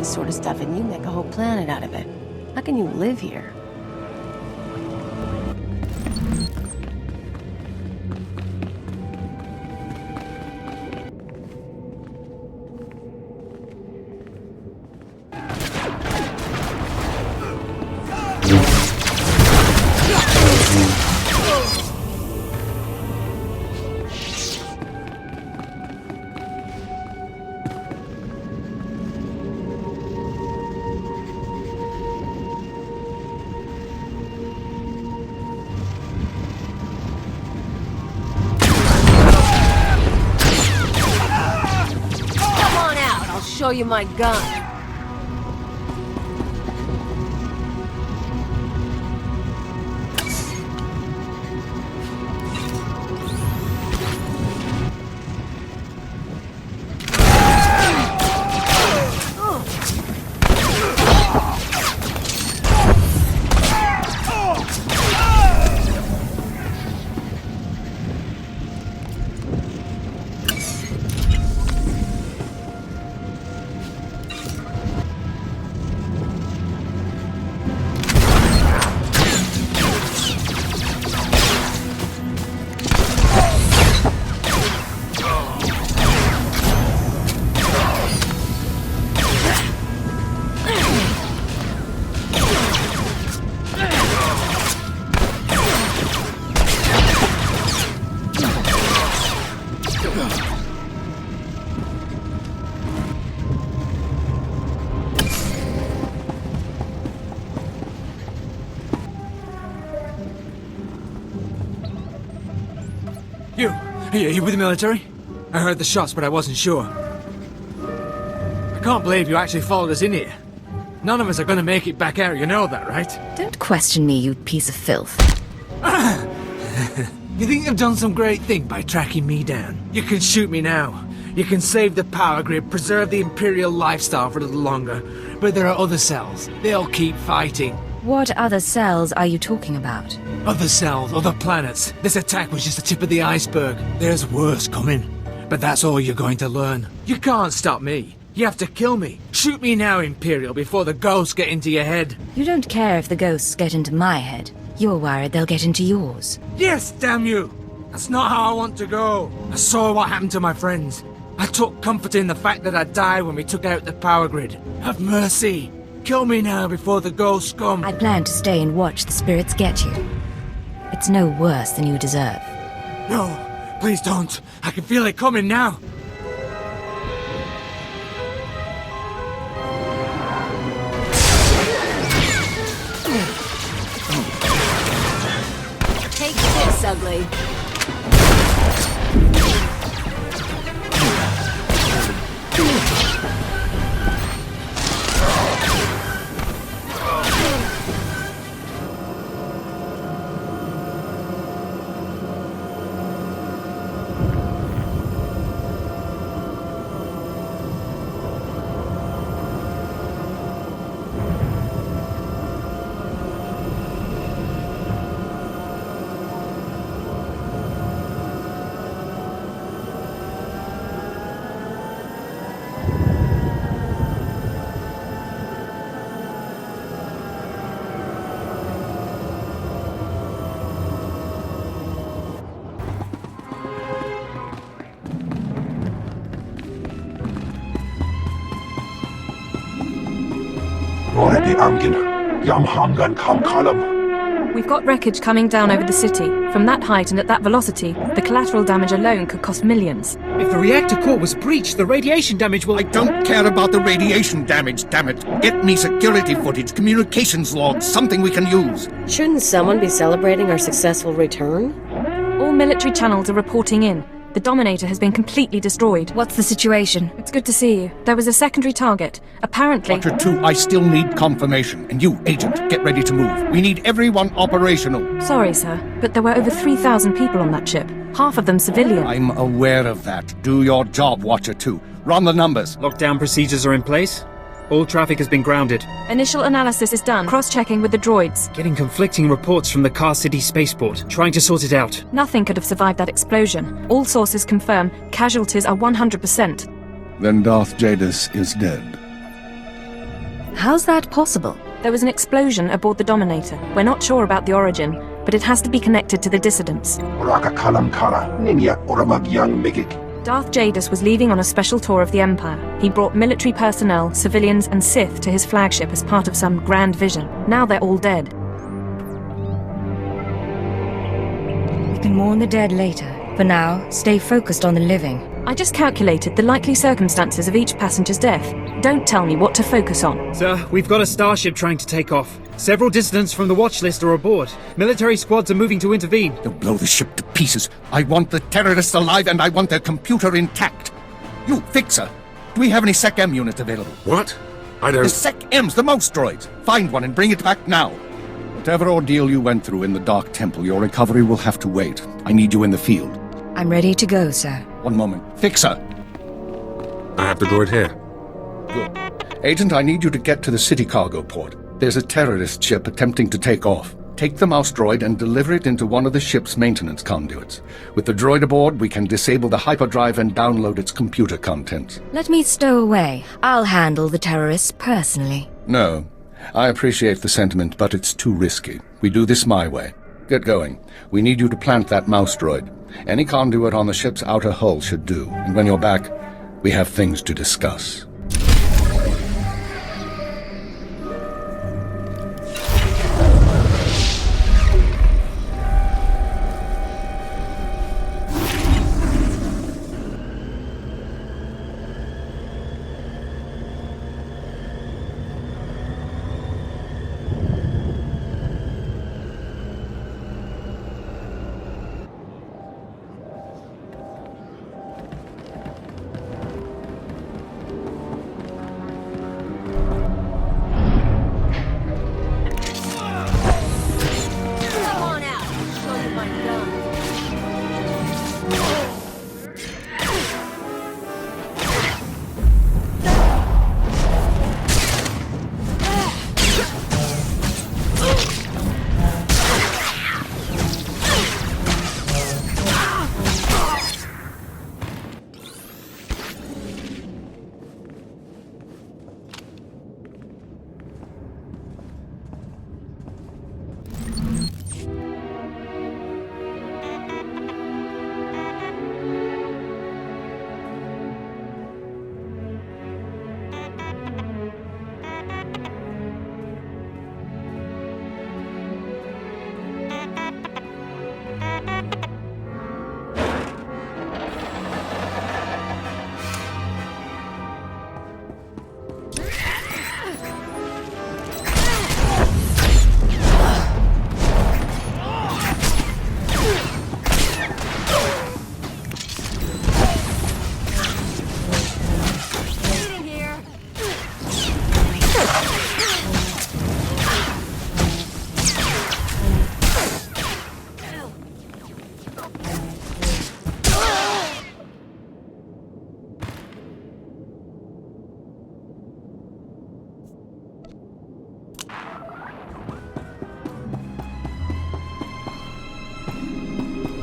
this sort of stuff and you make a whole planet out of it. How can you live here? Show you my gun. You with the military? I heard the shots, but I wasn't sure. I can't believe you actually followed us in here. None of us are gonna make it back out, you know that, right? Don't question me, you piece of filth. You think you've done some great thing by tracking me down? You can shoot me now. You can save the power grid, preserve the Imperial lifestyle for a little longer. But there are other cells. They'll keep fighting. What other cells are you talking about? Other cells, other planets. This attack was just the tip of the iceberg. There's worse coming. But that's all you're going to learn. You can't stop me. You have to kill me. Shoot me now, Imperial, before the ghosts get into your head. You don't care if the ghosts get into my head. You're worried they'll get into yours. Yes, damn you! That's not how I want to go. I saw what happened to my friends. I took comfort in the fact that I died when we took out the power grid. Have mercy. Kill me now before the ghosts come. I plan to stay and watch the spirits get you. It's no worse than you deserve. No, please don't. I can feel it coming now. Take this, ugly. We've got wreckage coming down over the city. From that height and at that velocity, the collateral damage alone could cost millions. If the reactor core was breached, the radiation damage will... I don't care about the radiation damage, damn it. Get me security footage, communications logs, something we can use. Shouldn't someone be celebrating our successful return? All military channels are reporting in. The Dominator has been completely destroyed. What's the situation? It's good to see you. There was a secondary target. Apparently... Roger 2, I still need confirmation. And you, Agent, get ready to move. We need everyone operational. Sorry, sir, but there were over 3,000 people on that ship. Half of them civilian. I'm aware of that. Do your job, Watcher 2. Run the numbers. Lockdown procedures are in place. All traffic has been grounded. Initial analysis is done. Cross-checking with the droids. Getting conflicting reports from the Car City spaceport. Trying to sort it out. Nothing could have survived that explosion. All sources confirm casualties are 100%. Then Darth Jadis is dead. How's that possible? There was an explosion aboard the Dominator. We're not sure about the origin, but it has to be connected to the Dissidents. Darth Jadis was leaving on a special tour of the Empire. He brought military personnel, civilians, and Sith to his flagship as part of some grand vision. Now they're all dead. We can mourn the dead later. For now, stay focused on the living. I just calculated the likely circumstances of each passenger's death. Don't tell me what to focus on. Sir, we've got a starship trying to take off. Several dissidents from the watch list are aboard. Military squads are moving to intervene. They'll blow the ship to pieces. I want the terrorists alive and I want their computer intact. You, Fixer, do we have any Sec-M units available? What? I don't... The Sec-Ms, the mouse droids. Find one and bring it back now. Whatever ordeal you went through in the Dark Temple, your recovery will have to wait. I need you in the field. I'm ready to go, sir. One moment. Fixer! I have the droid here. Good. Agent, I need you to get to the city cargo port. There's a terrorist ship attempting to take off. Take the mouse droid and deliver it into one of the ship's maintenance conduits. With the droid aboard, we can disable the hyperdrive and download its computer contents. Let me stow away. I'll handle the terrorists personally. No. I appreciate the sentiment, but it's too risky. We do this my way. Get going. We need you to plant that mouse droid. Any conduit on the ship's outer hull should do. And when you're back, we have things to discuss.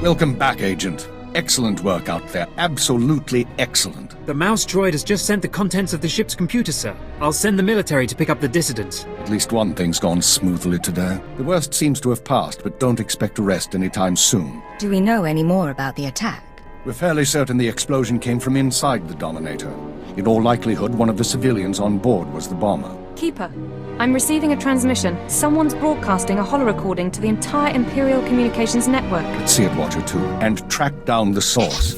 Welcome back, Agent. Excellent work out there. Absolutely excellent. The mouse droid has just sent the contents of the ship's computer, sir. I'll send the military to pick up the dissidents. At least one thing's gone smoothly today. The worst seems to have passed, but don't expect to rest anytime soon. Do we know any more about the attack? We're fairly certain the explosion came from inside the Dominator. In all likelihood, one of the civilians on board was the bomber. Keeper, I'm receiving a transmission. Someone's broadcasting a holo-recording to the entire Imperial Communications network. Let's see it, Watcher 2, and track down the source.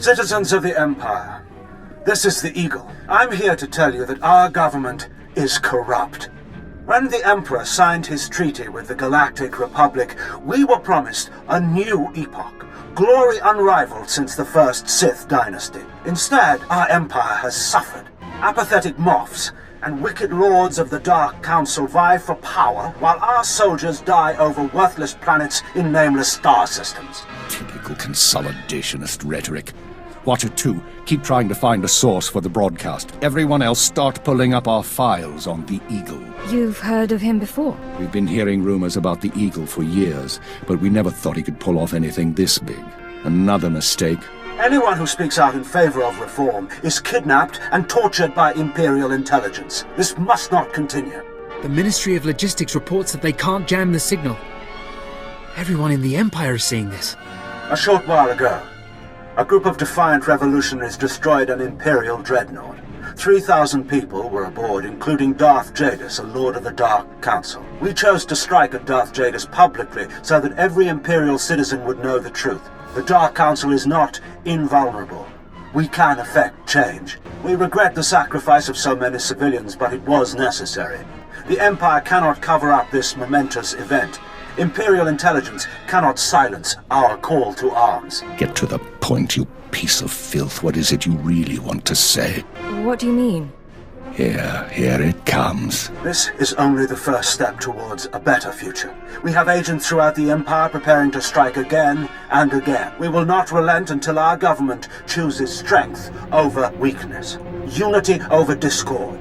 Citizens of the Empire, this is the Eagle. I'm here to tell you that our government is corrupt. When the Emperor signed his treaty with the Galactic Republic, we were promised a new epoch, glory unrivaled since the first Sith dynasty. Instead, our Empire has suffered. Apathetic moffs and wicked lords of the Dark Council vie for power, while our soldiers die over worthless planets in nameless star systems. Typical consolidationist rhetoric. Watcher 2, keep trying to find a source for the broadcast. Everyone else start pulling up our files on the Eagle. You've heard of him before? We've been hearing rumors about the Eagle for years, but we never thought he could pull off anything this big. Another mistake. Anyone who speaks out in favor of reform is kidnapped and tortured by Imperial intelligence. This must not continue. The Ministry of Logistics reports that they can't jam the signal. Everyone in the Empire is seeing this. A short while ago, a group of defiant revolutionaries destroyed an Imperial dreadnought. 3,000 people were aboard, including Darth Jadis, a Lord of the Dark Council. We chose to strike at Darth Jadis publicly so that every Imperial citizen would know the truth. The Dark Council is not invulnerable. We can effect change. We regret the sacrifice of so many civilians, but it was necessary. The Empire cannot cover up this momentous event. Imperial intelligence cannot silence our call to arms. Get to the point, you piece of filth. What is it you really want to say? What do you mean? Here it comes. This is only the first step towards a better future. We have agents throughout the Empire preparing to strike again and again. We will not relent until our government chooses strength over weakness, unity over discord.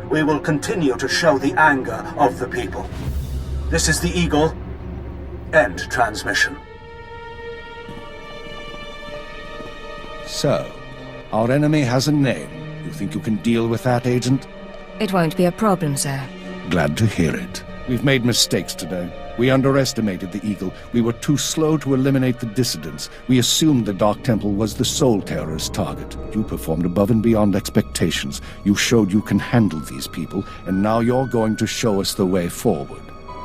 We will continue to show the anger of the people. This is the Eagle. End transmission. So, our enemy has a name. You think you can deal with that, Agent? It won't be a problem, sir. Glad to hear it. We've made mistakes today. We underestimated the Eagle. We were too slow to eliminate the Dissidents. We assumed the Dark Temple was the sole terrorist target. You performed above and beyond expectations. You showed you can handle these people, and now you're going to show us the way forward.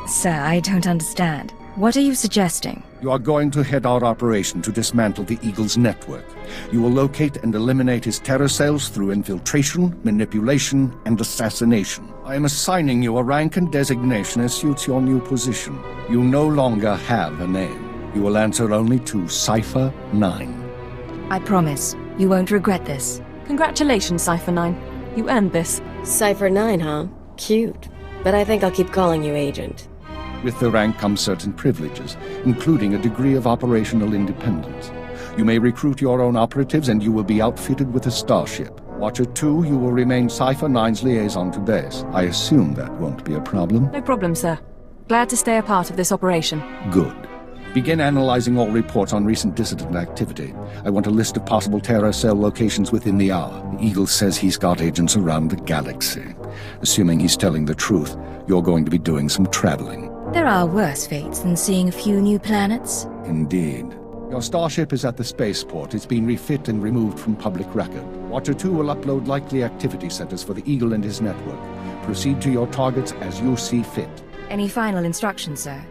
Sir, I don't understand. What are you suggesting? You are going to head our operation to dismantle the Eagle's network. You will locate and eliminate his terror cells through infiltration, manipulation, and assassination. I am assigning you a rank and designation as suits your new position. You no longer have a name. You will answer only to Cypher 9. I promise, you won't regret this. Congratulations, Cypher 9. You earned this. Cypher 9, huh? Cute. But I think I'll keep calling you Agent. With the rank come certain privileges, including a degree of operational independence. You may recruit your own operatives and you will be outfitted with a starship. Watcher 2, you will remain Cypher 9's liaison to base. I assume that won't be a problem. No problem, sir. Glad to stay a part of this operation. Good. Begin analyzing all reports on recent dissident activity. I want a list of possible terror cell locations within the hour. The Eagle says he's got agents around the galaxy. Assuming he's telling the truth, you're going to be doing some traveling. There are worse fates than seeing a few new planets. Indeed. Your starship is at the spaceport. It's been refit and removed from public record. Watcher 2 will upload likely activity centers for the Eagle and his network. Proceed to your targets as you see fit. Any final instructions, sir?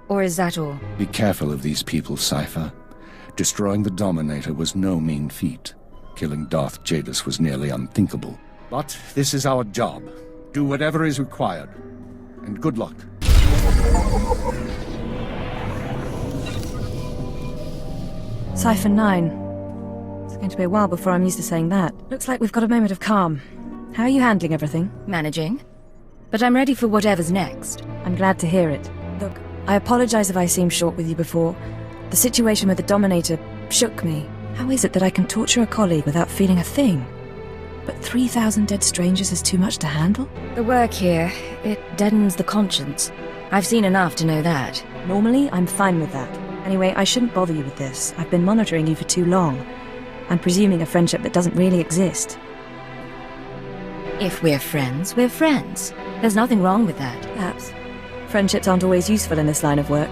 Or is that all? Be careful of these people, Cypher. Destroying the Dominator was no mean feat. Killing Darth Jadis was nearly unthinkable. But this is our job. Do whatever is required. And good luck. Cypher 9. It's going to be a while before I'm used to saying that. Looks like we've got a moment of calm. How are you handling everything? Managing. But I'm ready for whatever's next. I'm glad to hear it. Look, I apologize if I seemed short with you before. The situation with the Dominator shook me. How is it that I can torture a colleague without feeling a thing? But 3,000 dead strangers is too much to handle? The work here, it deadens the conscience. I've seen enough to know that. Normally, I'm fine with that. Anyway, I shouldn't bother you with this. I've been monitoring you for too long. I'm presuming a friendship that doesn't really exist. If we're friends, we're friends. There's nothing wrong with that. Perhaps. Friendships aren't always useful in this line of work,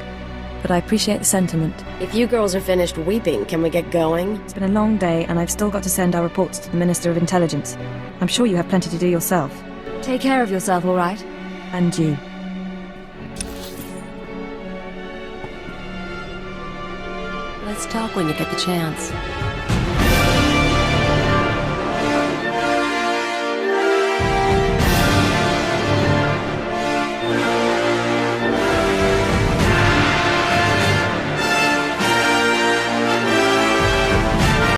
but I appreciate the sentiment. If you girls are finished weeping, can we get going? It's been a long day, and I've still got to send our reports to the Minister of Intelligence. I'm sure you have plenty to do yourself. Take care of yourself, all right? And you. Let's talk when you get the chance.